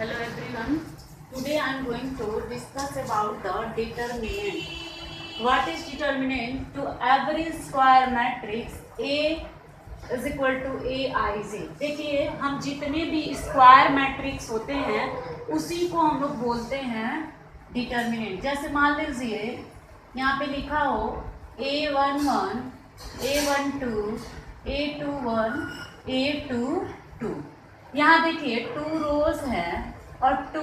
Hello everyone. Today I am going to discuss about the determinant. What is determinant? To average square matrix A is equal to Aij. देखिए हम जितने भी square matrix होते हैं उसी को हम लोग बोलते हैं डिटर्मिनेंट। जैसे मान लीजिए यहाँ पे लिखा हो A11, A12, A21, A22। यहाँ देखिए 2 रोज है और 2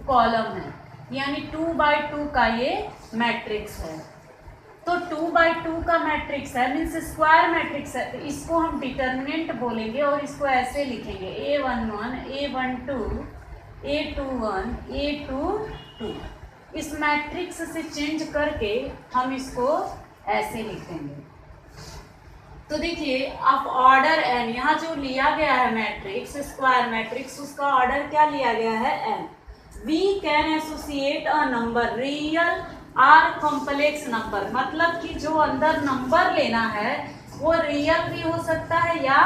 कॉलम है, यानी 2/2 का ये मैट्रिक्स है। तो 2/2 का मैट्रिक्स है मीन्स स्क्वायर मैट्रिक्स है, तो इसको हम डिटर्मिनेंट बोलेंगे और इसको ऐसे लिखेंगे A11, A12, A21, A22। इस मैट्रिक्स से चेंज करके हम इसको ऐसे लिखेंगे। तो देखिए अब ऑर्डर एन, यहाँ जो लिया गया है मैट्रिक्स स्क्वायर मैट्रिक्स, उसका ऑर्डर क्या लिया गया है n. We can associate a number real or complex number, मतलब कि जो अंदर नंबर लेना है वो रियल भी हो सकता है या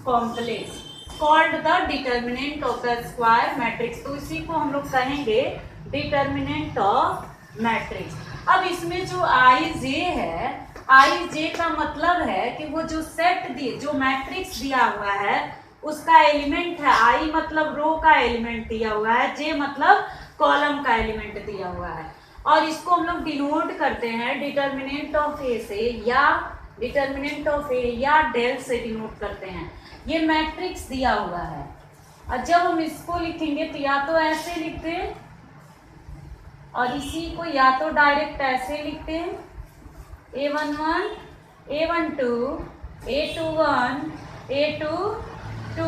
complex, called the determinant of the square matrix. तो इसी को हम लोग कहेंगे डिटर्मिनेंट ऑफ मैट्रिक्स। अब इसमें जो आई जे है, आई जे का मतलब है कि वो जो सेट दिए, जो मैट्रिक्स दिया हुआ है उसका एलिमेंट है। आई मतलब रो का एलिमेंट दिया हुआ है, जे मतलब कॉलम का एलिमेंट दिया हुआ है, और इसको हम लोग डिनोट करते हैं डिटर्मिनेंट ऑफ ए से, या डिटर्मिनेंट ऑफ ए या डेल से डिनोट करते हैं। ये मैट्रिक्स दिया हुआ है और जब हम इसको लिखेंगे तो या तो ऐसे लिखते हैं और इसी को या तो डायरेक्ट ऐसे लिखते हैं A11, A12, A21, A22,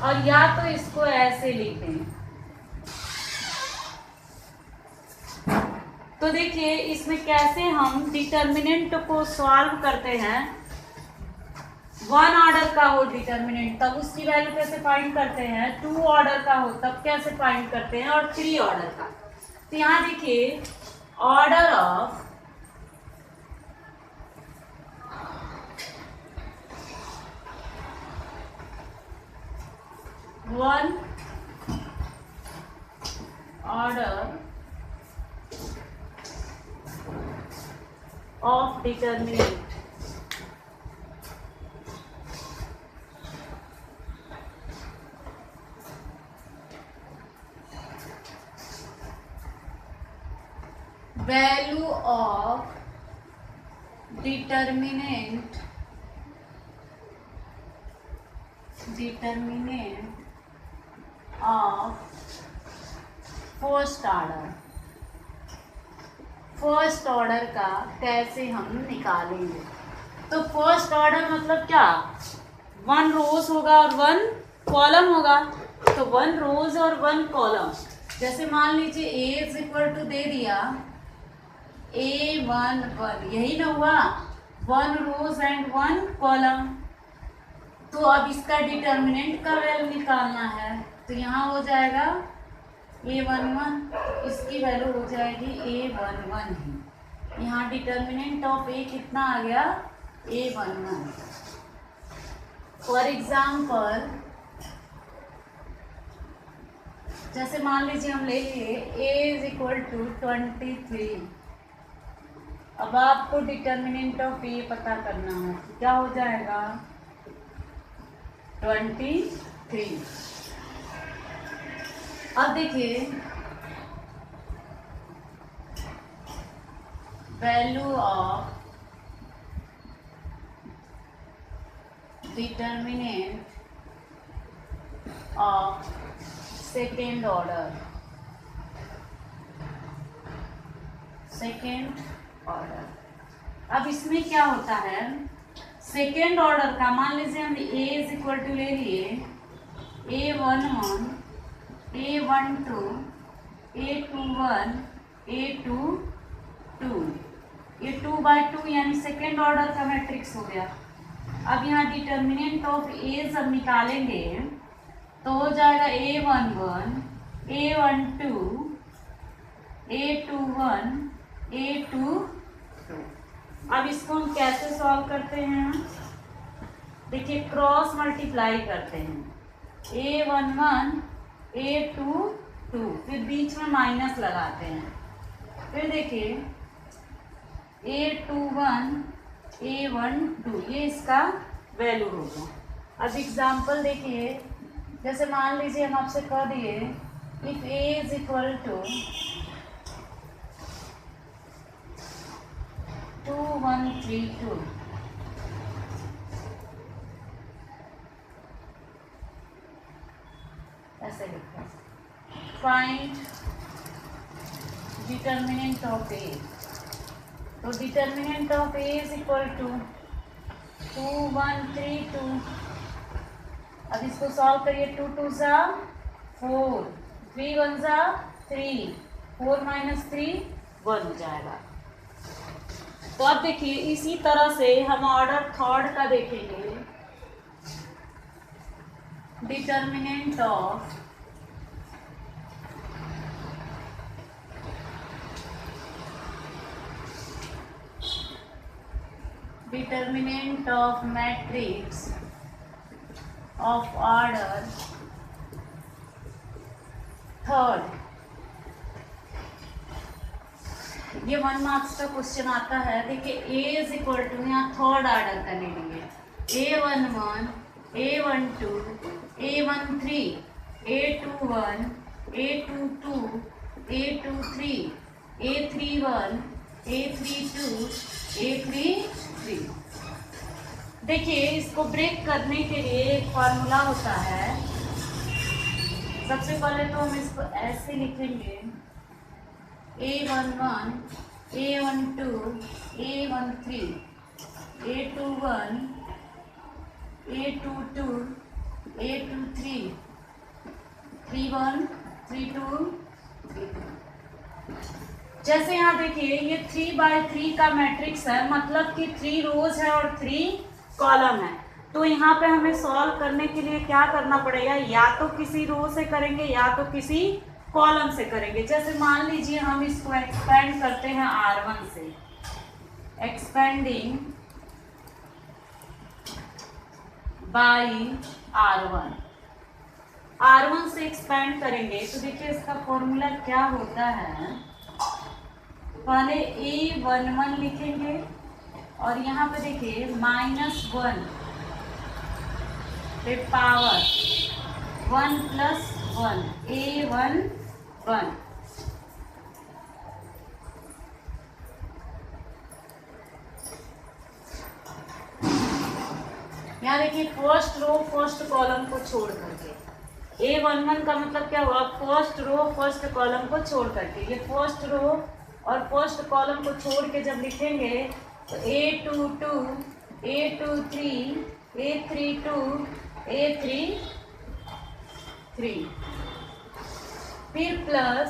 और या तो इसको ऐसे लिखते हैं। तो देखिए इसमें कैसे हम डिटर्मिनेंट को सॉल्व करते हैं। 1 ऑर्डर का हो डिटर्मिनेंट तब उसकी वैल्यू कैसे फाइंड करते हैं, 2 ऑर्डर का हो तब कैसे फाइंड करते हैं, और 3 ऑर्डर का। तो यहाँ देखिए order of one order of determinant value of determinant of first order का कैसे हम निकालेंगे। तो फर्स्ट ऑर्डर मतलब क्या, 1 रोज होगा और 1 कॉलम होगा। तो 1 रोज और 1 कॉलम, जैसे मान लीजिए A इज इक्वल टू दे दिया A11, यही ना हुआ, 1 रोज एंड 1 कॉलम। तो अब इसका डिटर्मिनेंट का वैल्यू निकालना है, तो यहाँ हो जाएगा A11, इसकी वैल्यू हो जाएगी A11 ही। यहाँ डिटर्मिनेंट ऑफ A कितना आ गया, A11। फॉर एग्जाम्पल जैसे मान लीजिए हम ले लिए A इज इक्वल टू 23। अब आपको डिटर्मिनेंट ऑफ A पता करना है, तो क्या हो जाएगा 23। अब देखिए value of determinant of second order, अब इसमें क्या होता है, सेकेंड ऑर्डर का मान लीजिए हम A इज इक्वल टू ले लिए A11, A12, A21, A22, ये 2/2 यानी सेकेंड ऑर्डर का मैट्रिक्स हो गया। अब यहाँ डिटर्मिनेंट ऑफ A जब निकालेंगे तो हो जाएगा A11, A12, A21, A22। अब इसको हम कैसे सॉल्व करते हैं, देखिए क्रॉस मल्टीप्लाई करते हैं। A11 A2 2, फिर बीच में माइनस लगाते हैं, फिर देखिए A21 A1 2, ये इसका वैल्यू होगा। अब एग्जाम्पल देखिए, जैसे मान लीजिए हम आपसे कह दिए if A is equal to 2132, ऐसे लिखते हैं, फाइंड डिटर्मिनेंट ऑफ A। तो determinant of A is equal to 2132। अब इसको सॉल्व करिए, 2 2 ज़ा 4, 3 1 ज़ा 3, 4 माइनस 3 1 हो जाएगा। तो अब देखिए इसी तरह से हम ऑर्डर थर्ड का देखेंगे, determinant of matrix of order third. ये 1 मार्क्स का क्वेश्चन आता है। देखिए A इज इक्वल टू, यहाँ थर्ड ऑर्डर का ले लेंगे, A11 A12 A13 A21 A22 A23 A31 A32 A33। देखिए इसको ब्रेक करने के लिए एक फॉर्मूला होता है। सबसे पहले तो हम इसको ऐसे लिखेंगे, A11 A12 A13 A21 A22 A23 31 32 32। जैसे यहाँ देखिए ये 3/3 का मैट्रिक्स है, मतलब कि 3 रोज है और 3 कॉलम है। तो यहाँ पे हमें सॉल्व करने के लिए क्या करना पड़ेगा, या तो किसी रो से करेंगे या तो किसी कॉलम से करेंगे। जैसे मान लीजिए हम इसको एक्सपेंड करते हैं R1 से, एक्सपेंडिंग बाई R1 से एक्सपेंड करेंगे तो देखिए इसका फॉर्मूला क्या होता है। पहले A11 लिखेंगे और यहाँ पे देखिए -1 पे पावर 1 + 1 A11। यहाँ देखिए फर्स्ट रो फर्स्ट कॉलम को छोड़ करके, A11 का मतलब क्या हुआ, फर्स्ट रो फर्स्ट कॉलम को छोड़ करके। ये फर्स्ट रो और फर्स्ट कॉलम को छोड़ के जब लिखेंगे तो A22 A23 A32 A33, फिर प्लस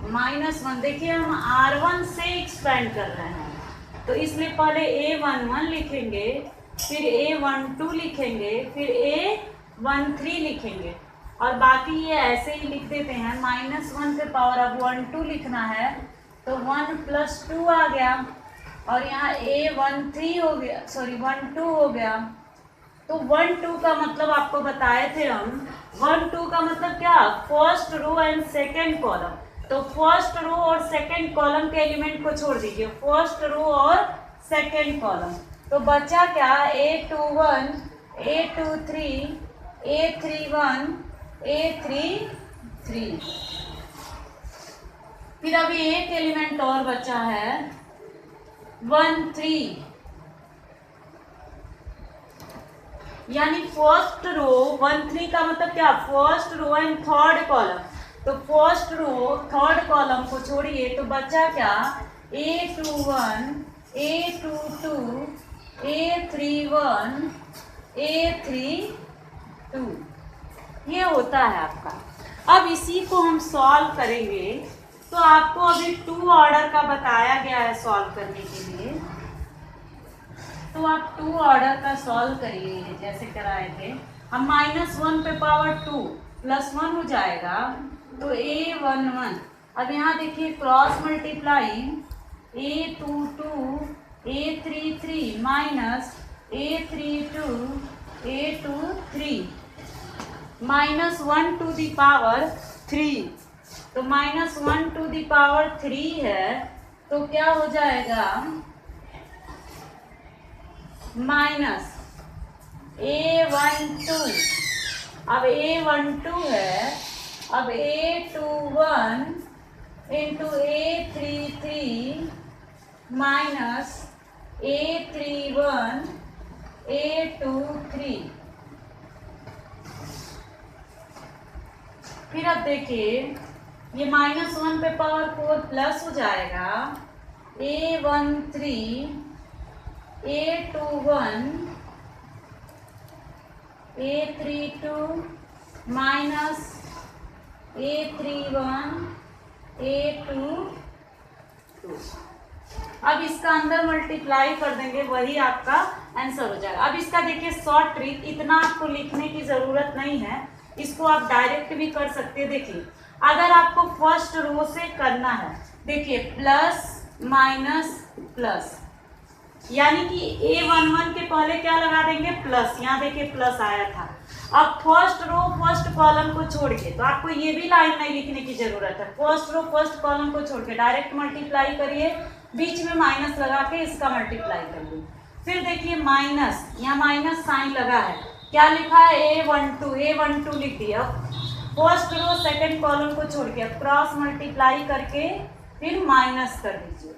-1। देखिए हम R1 से एक्सपेंड कर रहे हैं तो इसलिए पहले A11 लिखेंगे, फिर A12 लिखेंगे, फिर A13 लिखेंगे और बाकी ये ऐसे ही लिख देते हैं। -1 पे पावर अब 12 लिखना है तो 1 + 2 आ गया और यहाँ A13 हो गया, सॉरी 12 हो गया। तो 12 का मतलब आपको बताए थे हम, 12 का मतलब क्या, first row and second column. तो फर्स्ट रो और सेकेंड कॉलम के एलिमेंट को छोड़ दीजिए, फर्स्ट रो और सेकेंड कॉलम। तो बचा क्या, A21 A23 A31 A33। फिर अभी एक एलिमेंट और बचा है 13, यानी फर्स्ट रो 13 का मतलब क्या, first row and third column. तो फर्स्ट रो थर्ड कॉलम को छोड़िए तो बचा क्या, A21 A22 A31 A32, ये होता है आपका। अब इसी को हम सॉल्व करेंगे तो आपको अभी 2 ऑर्डर का बताया गया है सॉल्व करने के लिए, तो आप 2 ऑर्डर का सॉल्व करिए जैसे कराए थे हम। -1 पे पावर 2 + 1 हो जाएगा तो A11। अब यहाँ देखिए cross multiply A22 A33 - A32 A23, -1/3, तो -1/3 है, तो क्या हो जाएगा माइनस A12, अब A12 है, अब A21 into A33 minus A31 A23। फिर अब देखिए ये -1 पे पावर 4 प्लस हो जाएगा A13 A21 A32 minus A31 A22। अब इसका अंदर मल्टीप्लाई कर देंगे, वही आपका आंसर हो जाएगा। अब इसका देखिए शॉर्ट ट्रिक, इतना आपको लिखने की ज़रूरत नहीं है, इसको आप डायरेक्ट भी कर सकते हैं। देखिए अगर आपको फर्स्ट रो से करना है, देखिए प्लस माइनस प्लस, यानी कि A11 के पहले क्या लगा देंगे प्लस, यहाँ देखिए प्लस आया था। अब फर्स्ट रो फर्स्ट कॉलम को छोड़ के, तो आपको ये भी लाइन नहीं लिखने की जरूरत है, फर्स्ट रो फर्स्ट कॉलम को छोड़ के डायरेक्ट मल्टीप्लाई करिए, बीच में माइनस लगा के इसका मल्टीप्लाई करिए। फिर देखिए माइनस, यहाँ माइनस साइन लगा है, क्या लिखा है A12 लिख दिया। फर्स्ट रो सेकंड कॉलम को छोड़ के क्रॉस मल्टीप्लाई करके फिर माइनस कर दीजिए।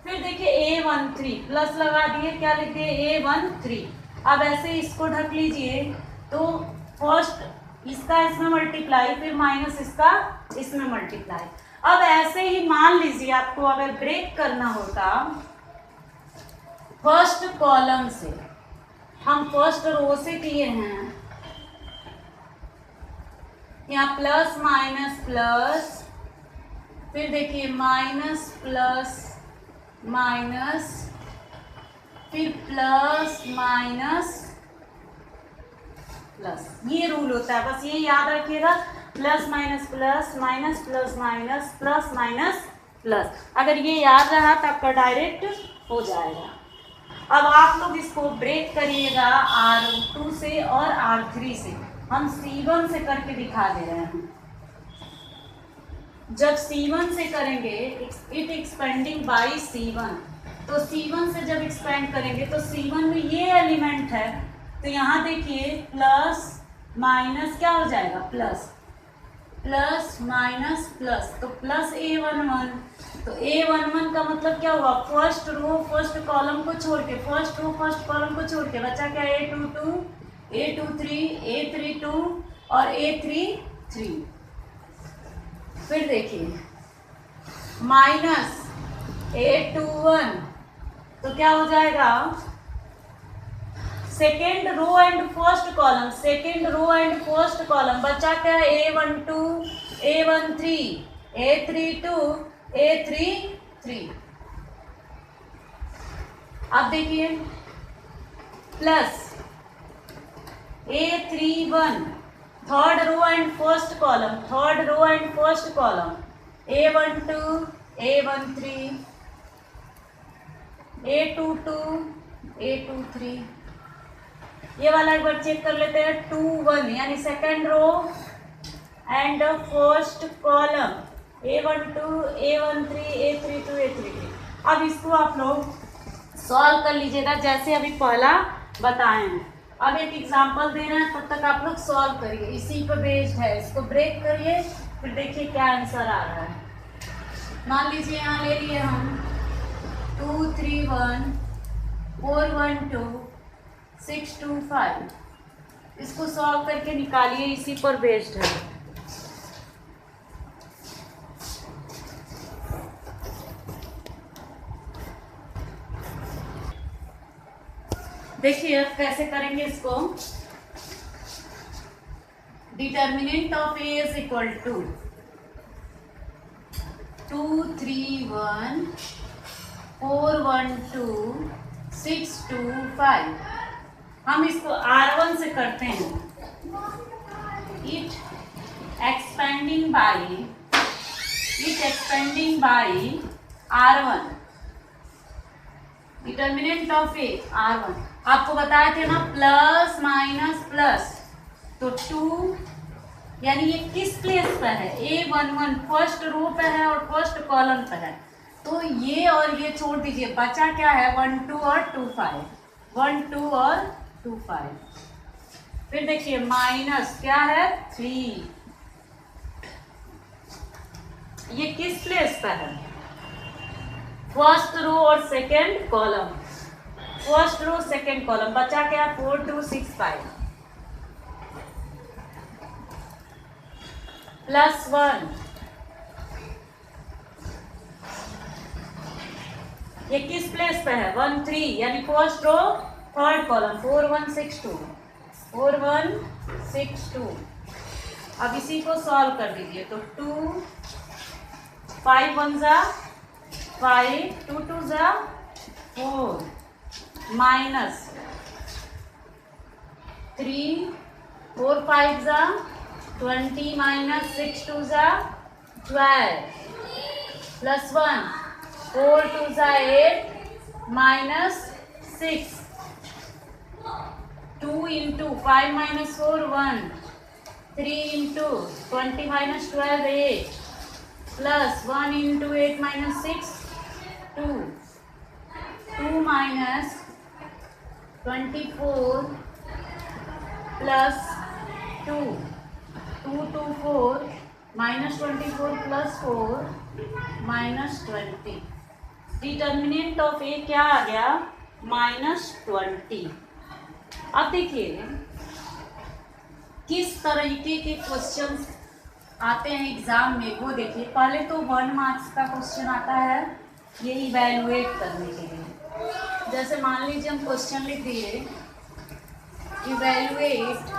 फिर देखिए A13 प्लस लगा दिए, क्या लिख दिए A13। अब ऐसे इसको ढक लीजिए, तो फर्स्ट इसका इसमें मल्टीप्लाई, फिर माइनस इसका इसमें मल्टीप्लाई। अब ऐसे ही मान लीजिए आपको अगर ब्रेक करना होता फर्स्ट कॉलम से, हम फर्स्ट रो से किए हैं, यहाँ प्लस माइनस प्लस, फिर देखिए माइनस प्लस माइनस, फिर प्लस माइनस प्लस, ये रूल होता है, बस ये याद रखिएगा, plus minus plus minus plus minus plus minus plus. अगर ये याद रहा तो आपका डायरेक्ट हो जाएगा। अब आप लोग इसको ब्रेक करिएगा R2 से और R3 से, हम C1 से करके दिखा दे रहे हैं। जब C1 से करेंगे इट एक्सपेंडिंग बाय C1, तो C1 से जब एक्सपेंड करेंगे तो C1 में ये एलिमेंट है, तो यहाँ देखिए प्लस माइनस क्या हो जाएगा प्लस, प्लस माइनस प्लस, तो प्लस A11, तो A11 का मतलब क्या हुआ, फर्स्ट रो फर्स्ट कॉलम को छोड़ के, फर्स्ट रो फर्स्ट कॉलम को छोड़ के बचा क्या A22 A23 A32 और A33। फिर देखिए माइनस A21, तो क्या हो जाएगा second row and first column, second row and first column बचा क्या A12 A13 A32 A33। अब देखिए plus A31 third row and first column, third row and first column A12 A13 A22 A23। ये वाला एक बार चेक कर लेते हैं, 2 1 यानी second row and first column A12 A13 A32 A33। अब इसको आप लोग सॉल्व कर लीजिएगा जैसे अभी पहला बताए हैं। अब एक एग्जांपल दे रहे हैं, तब तक आप लोग सॉल्व करिए, इसी पर बेस्ड है, इसको ब्रेक करिए, फिर देखिए क्या आंसर आ रहा है। मान लीजिए यहाँ ले लिए हम 2 3 1 4 1 2 6 2 5, इसको सॉल्व करके निकालिए, इसी पर बेस्ड है। देखिए अब कैसे करेंगे इसको। Determinant of A is equal to 2 3 1 4 1 2 6 2 5। हम इसको R1 से करते हैं, it expanding by R1, determinant of A R1। आपको बताए थे ना प्लस माइनस प्लस, तो 2 यानी ये किस प्लेस पे है, A11 फर्स्ट रो पे है और फर्स्ट कॉलम पे है। तो ये और ये छोड़ दीजिए, बचा क्या है 1 2 और 2 5, 1 2 और 2 5। फिर देखिए माइनस क्या है 3, ये किस प्लेस पे है, फर्स्ट रो और second column, first row second column. बचा क्या 4 2 6 5 प्लस 1, ये किस प्लेस पे है 1 3, यानी फर्स्ट रो थर्ड कॉलम 4 1 6 2, 4 1 6 2। अब इसी को सॉल्व कर दीजिए तो 2 5 1 जा 5, 2 2 जा 4 माइनस 3 4 5 जा 20 माइनस 6 2 जा 12 प्लस 1 4 2 जा 8 minus 6 2 into 5 minus 4 1 3 into 20 minus 12 8 plus 1 into 8 minus 6 2 2 minus 24 plus 2 2 2 4 minus 24 plus 4 minus 20। Determinant of A क्या आ गया माइनस 20। अब देखिए किस तरीके के क्वेश्चंस आते हैं एग्जाम में, वो देखिए। पहले तो 1 मार्क्स का क्वेश्चन आता है ये इवैल्यूएट करने के लिए। जैसे मान लीजिए हम क्वेश्चन लिख दिए इवैल्यूएट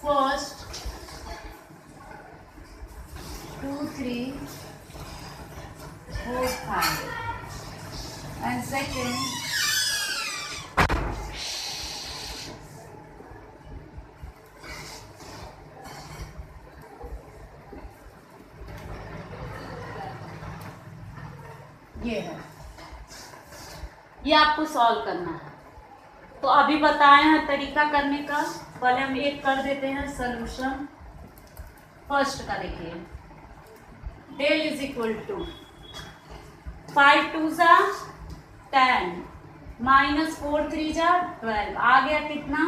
फर्स्ट 2 3 4 5 and second ये है, ये आपको सॉल्व करना है। तो अभी बताए हैं तरीका करने का, पहले हम एक कर देते हैं सॉल्यूशन। फर्स्ट का देखिए डेल इज इक्वल टू 5 2 जा 10 माइनस 4 3 जा 12 आ गया कितना।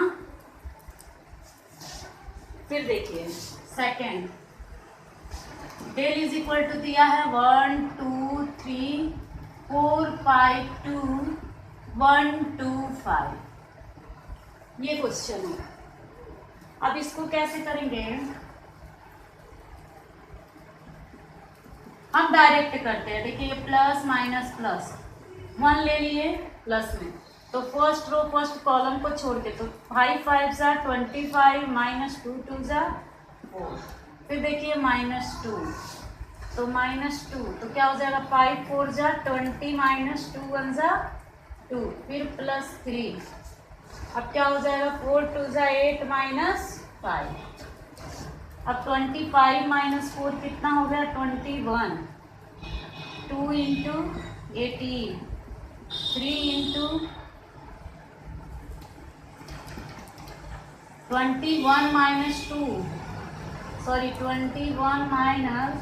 फिर देखिए second del is equal to दिया है 1 2 3 4 5 2 1 2 5, ये क्वेश्चन है। अब इसको कैसे करेंगे, हम डायरेक्ट करते हैं। देखिए प्लस माइनस प्लस 1 ले लिए प्लस में, तो फर्स्ट रो फर्स्ट कॉलम को छोड़ के, तो 5 5 जा 25 माइनस 2 2 जा 4। फिर देखिए माइनस 2, तो माइनस 2 तो क्या हो जाएगा 5 4 जा 20 माइनस 2 1 जा 2, फिर प्लस 3। अब क्या हो जाएगा 4 2 जा 8 माइनस 5। अब 25 माइनस 4 कितना हो गया 21। 2 into 18 3 into 21 minus 2 sorry 21 minus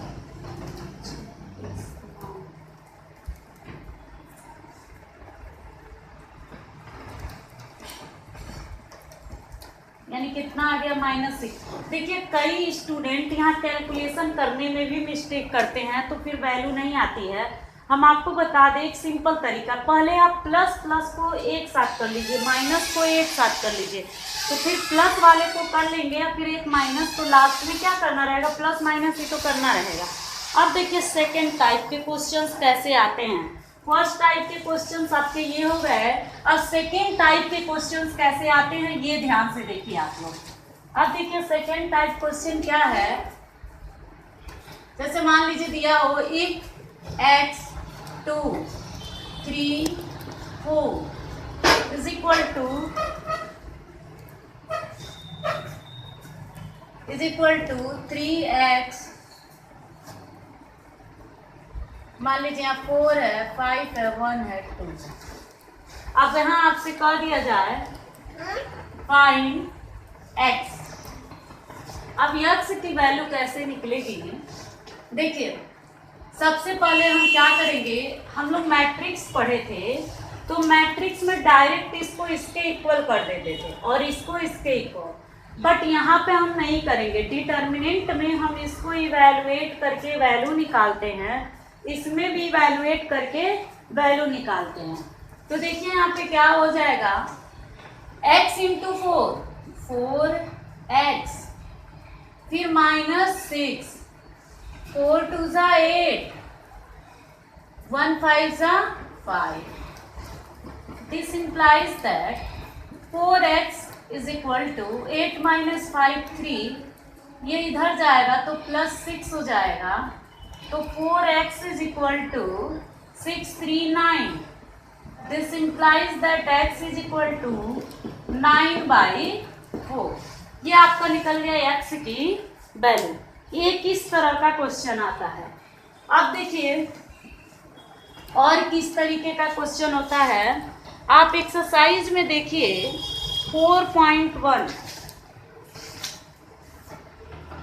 यानी कितना आ गया -6। देखिए कई स्टूडेंट यहाँ कैलकुलेशन करने में भी मिस्टेक करते हैं तो फिर वैल्यू नहीं आती है। हम आपको बता दें एक सिंपल तरीका, पहले आप प्लस प्लस को एक साथ कर लीजिए, माइनस को एक साथ कर लीजिए, तो फिर प्लस वाले को कर लेंगे या फिर एक माइनस, तो लास्ट में क्या करना रहेगा प्लस माइनस ही तो करना रहेगा। अब देखिए सेकेंड टाइप के क्वेश्चंस कैसे आते हैं। फर्स्ट टाइप के क्वेश्चंस आपके ये हो गए, अब सेकेंड टाइप के क्वेश्चंस कैसे आते हैं ये ध्यान से देखिए आप लोग। अब देखिए सेकेंड टाइप क्वेश्चन क्या है, जैसे मान लीजिए दिया हो if x 2 3 4 is equal to 3x, मान लीजिए यहाँ 4 है 5 है 1 है 2। अब यहाँ आपसे कह दिया जाए फाइंड x। अब x की वैल्यू कैसे निकलेगी, देखिए सबसे पहले हम क्या करेंगे, हम लोग मैट्रिक्स पढ़े थे तो मैट्रिक्स में डायरेक्ट इसको इसके इक्वल कर देते थे और इसको इसके इक्वल, बट यहाँ पे हम नहीं करेंगे। डिटर्मिनेंट में हम इसको इवैल्यूएट करके वैल्यू निकालते हैं, इसमें भी इवैल्यूएट करके वैल्यू निकालते हैं। तो देखिए यहाँ पे क्या हो जाएगा, x इंटू 4x, फिर -6, 4 2 ज़ा 8, 1 5 ज़ा 5। This implies that 4x is equal to 8 minus 5 3, ये इधर जाएगा तो +6 हो जाएगा, तो 4x is equal to 6 3 9। This implies that x is equal to 9/4। ये आपका निकल गया x की वैल्यू। ये किस तरह का क्वेश्चन आता है। अब देखिए और किस तरीके का क्वेश्चन होता है, आप एक्सरसाइज में देखिए 4.1,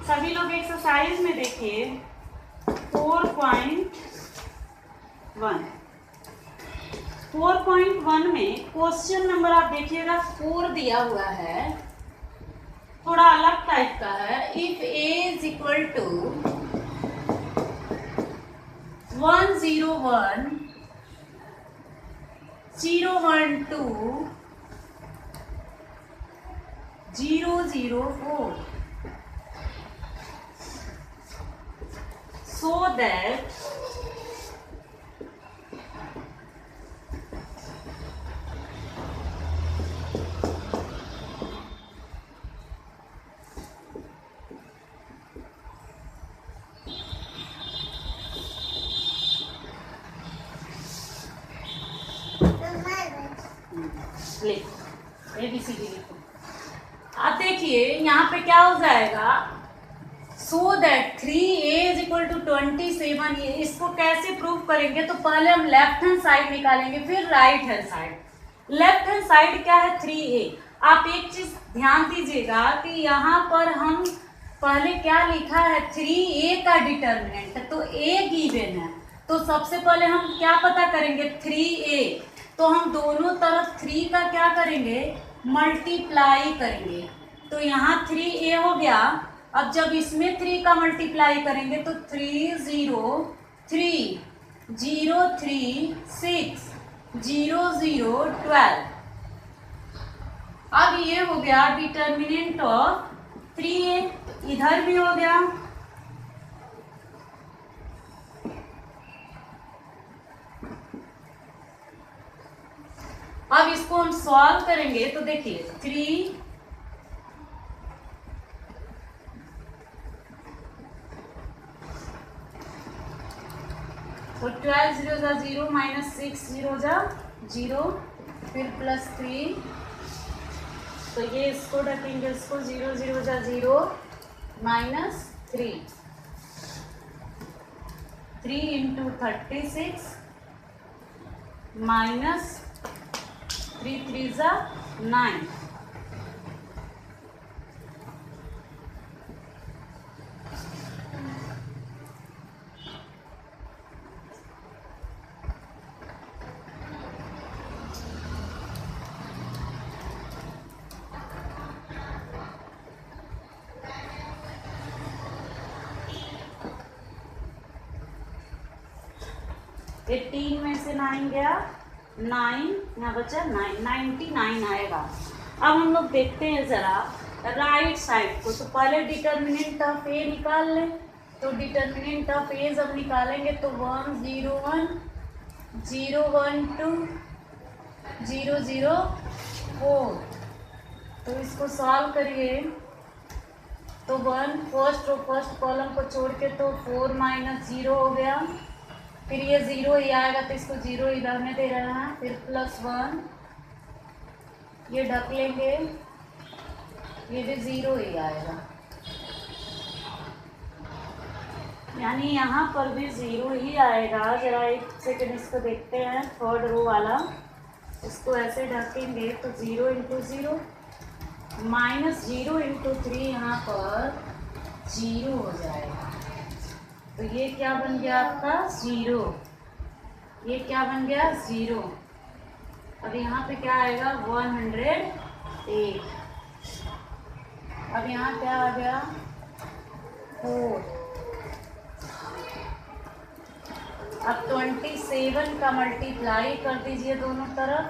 सभी लोग एक्सरसाइज में देखिए 4.1 में क्वेश्चन नंबर आप देखिएगा 4 दिया हुआ है, थोड़ा अलग टाइप का है। If a is equal to 1 0 1 0 1 2 0 0 4, so that ABCD लिखो। अब देखिए यहाँ पे क्या हो जाएगा, so that 3a is equal to 27। ये इसको कैसे प्रूव करेंगे, तो पहले हम लेफ्ट हैंड साइड निकालेंगे फिर right hand side. Left hand side क्या है 3a। आप एक चीज ध्यान दीजिएगा कि यहाँ पर हम पहले क्या लिखा है 3a का डिटर्मिनेंट, तो a गिवन है, तो सबसे पहले हम क्या पता करेंगे 3a, तो हम दोनों तरफ 3 का क्या करेंगे मल्टीप्लाई करेंगे, तो यहाँ 3a हो गया। अब जब इसमें 3 का मल्टीप्लाई करेंगे तो 3 0 3 0 3 6 0 0 12। अब ये हो गया डिटर्मिनेंट ऑफ 3a, इधर भी हो गया। अब इसको हम सॉल्व करेंगे तो देखिए 3 तो 12 0 जा 0 -6 0 जा 0, फिर +3, तो ये इसको रखेंगे, इसको 0 0 जा 0 -3, 3 इंटू 36 -3 3 जा 9। ये 3 में से 9 गया, 9 यहाँ बचा 9, 99 आएगा। अब हम लोग देखते हैं ज़रा राइट साइड को, तो पहले डिटर्मिनेंट ऑफ ए निकाल लें। तो डिटर्मिनेंट ऑफ ए जब निकालेंगे तो 1 0 1 0 1 2 0 0 4, तो इसको सॉल्व करिए तो 1 फर्स्ट कॉलम को छोड़ के तो 4 -0 हो गया, फिर ये 0 ही आएगा तो इसको 0 ही रहने दे रहे हैं, फिर +1 ये ढक लेंगे, ये भी 0 ही आएगा, यानी यहाँ पर भी 0 ही आएगा। जरा एक सेकंड इसको देखते हैं, थर्ड रो वाला इसको ऐसे ढकेंगे तो 0 इंटू 0 माइनस 0 इंटू 3 यहाँ पर 0 हो जाएगा। तो ये क्या बन गया आपका 0, ये क्या बन गया 0। अब यहाँ पे क्या आएगा 108। अब यहाँ क्या आ गया 4। अब 27 का मल्टीप्लाई कर दीजिए दोनों तरफ।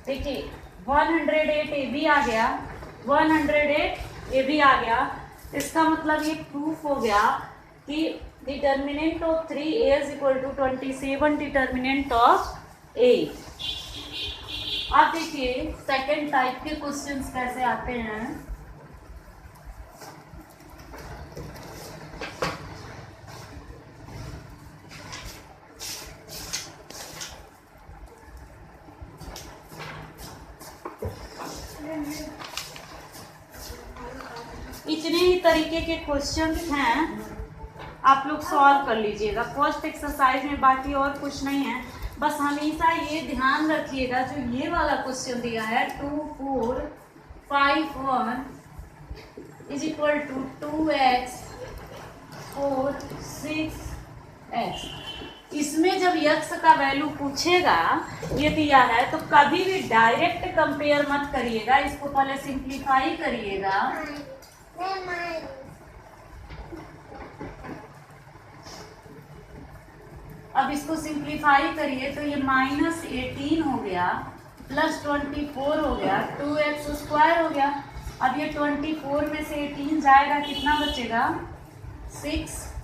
देखिए 108 ए भी आ गया, 108 ए भी आ गया। इसका मतलब ये प्रूफ हो गया कि determinant of 3a is equal to 27 determinant of a। अब देखिए सेकेंड टाइप के क्वेश्चंस कैसे आते हैं। इतने ही तरीके के क्वेश्चंस हैं, आप लोग सॉल्व कर लीजिएगा फर्स्ट एक्सरसाइज में। बाकी और कुछ नहीं है, बस हमेशा ये ध्यान रखिएगा जो ये वाला क्वेश्चन दिया है 2 4 5 1 is equal to 2x 4 6x। इसमें जब यक्स का वैल्यू पूछेगा ये दिया है तो कभी भी डायरेक्ट कंपेयर मत करिएगा, इसको पहले सिंप्लीफाई करिएगा। अब इसको सिंप्लीफाई करिए तो ये -18 हो गया प्लस 24 हो गया 2x² हो गया। अब ये 24 में से 18 जाएगा, कितना बचेगा 6।